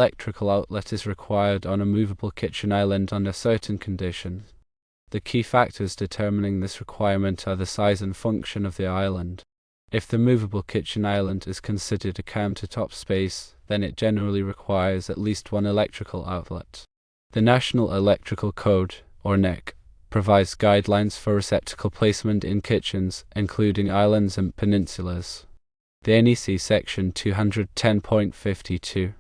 electrical outlet is required on a movable kitchen island under certain conditions. The key factors determining this requirement are the size and function of the island. If the movable kitchen island is considered a countertop space, then it generally requires at least one electrical outlet. The National Electrical Code, or NEC, provides guidelines for receptacle placement in kitchens, including islands and peninsulas. The NEC Section 210.52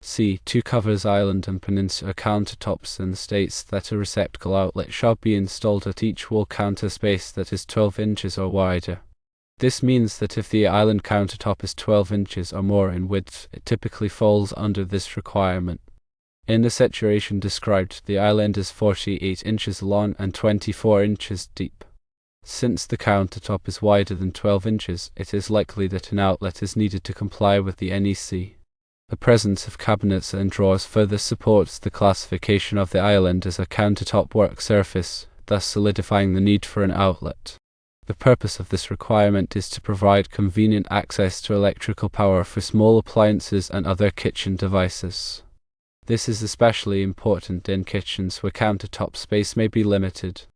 C2 covers island and peninsula countertops and states that a receptacle outlet shall be installed at each wall counter space that is 12 inches or wider. This means that if the island countertop is 12 inches or more in width, it typically falls under this requirement. In the situation described, the island is 48 inches long and 24 inches deep. Since the countertop is wider than 12 inches, it is likely that an outlet is needed to comply with the NEC. The presence of cabinets and drawers further supports the classification of the island as a countertop work surface, thus solidifying the need for an outlet. The purpose of this requirement is to provide convenient access to electrical power for small appliances and other kitchen devices. This is especially important in kitchens where countertop space may be limited.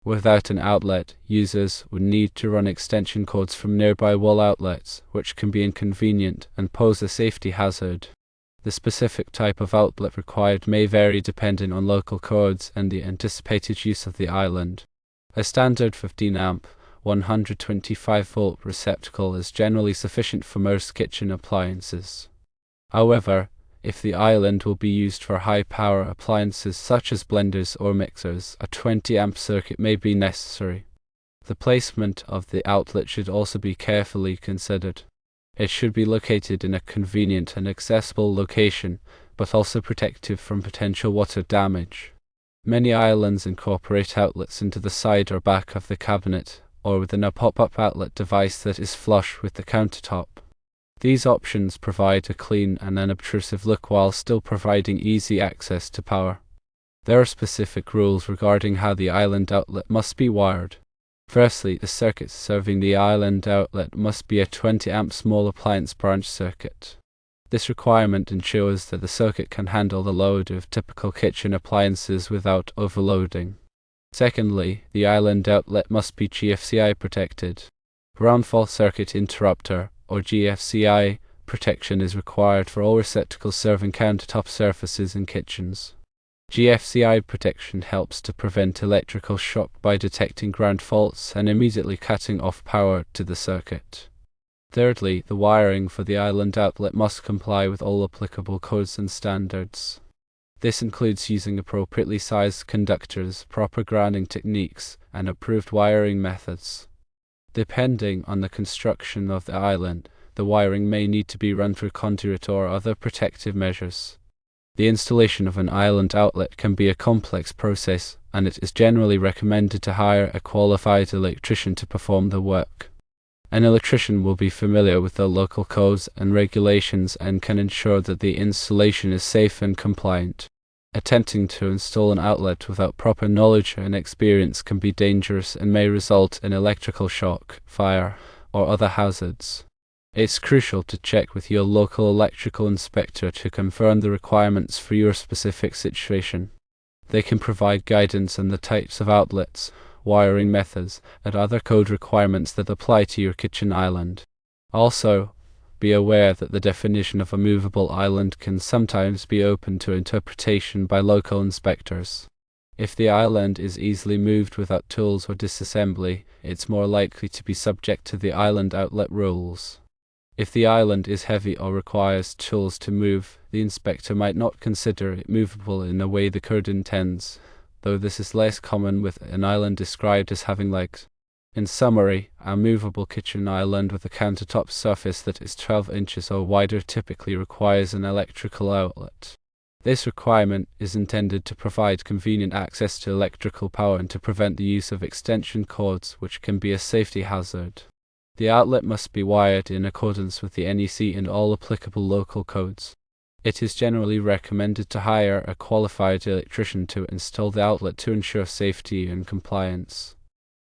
Without an outlet, users would need to run extension cords from nearby wall outlets, which can be inconvenient and pose a safety hazard. The specific type of outlet required may vary depending on local codes and the anticipated use of the island. A standard 15-amp, 125-volt receptacle is generally sufficient for most kitchen appliances. However, if the island will be used for high-power appliances such as blenders or mixers, a 20-amp circuit may be necessary. The placement of the outlet should also be carefully considered. It should be located in a convenient and accessible location, but also protective from potential water damage. Many islands incorporate outlets into the side or back of the cabinet, or within a pop-up outlet device that is flush with the countertop. These options provide a clean and unobtrusive look while still providing easy access to power. There are specific rules regarding how the island outlet must be wired. Firstly, the circuit serving the island outlet must be a 20-amp small appliance branch circuit. This requirement ensures that the circuit can handle the load of typical kitchen appliances without overloading. Secondly, the island outlet must be GFCI protected. Ground-fault circuit interrupter, or GFCI, protection is required for all receptacles serving countertop surfaces in kitchens. GFCI protection helps to prevent electrical shock by detecting ground faults and immediately cutting off power to the circuit. Thirdly, the wiring for the island outlet must comply with all applicable codes and standards. This includes using appropriately sized conductors, proper grounding techniques, and approved wiring methods. Depending on the construction of the island, the wiring may need to be run through conduit or other protective measures. The installation of an island outlet can be a complex process, and it is generally recommended to hire a qualified electrician to perform the work. An electrician will be familiar with the local codes and regulations and can ensure that the installation is safe and compliant. Attempting to install an outlet without proper knowledge and experience can be dangerous and may result in electrical shock, fire, or other hazards. It's crucial to check with your local electrical inspector to confirm the requirements for your specific situation. They can provide guidance on the types of outlets, wiring methods, and other code requirements that apply to your kitchen island. Also, be aware that the definition of a movable island can sometimes be open to interpretation by local inspectors. If the island is easily moved without tools or disassembly, it's more likely to be subject to the island outlet rules. If the island is heavy or requires tools to move, the inspector might not consider it movable in a way the code intends, though this is less common with an island described as having legs. In summary, a movable kitchen island with a countertop surface that is 12 inches or wider typically requires an electrical outlet. This requirement is intended to provide convenient access to electrical power and to prevent the use of extension cords, which can be a safety hazard. The outlet must be wired in accordance with the NEC and all applicable local codes. It is generally recommended to hire a qualified electrician to install the outlet to ensure safety and compliance.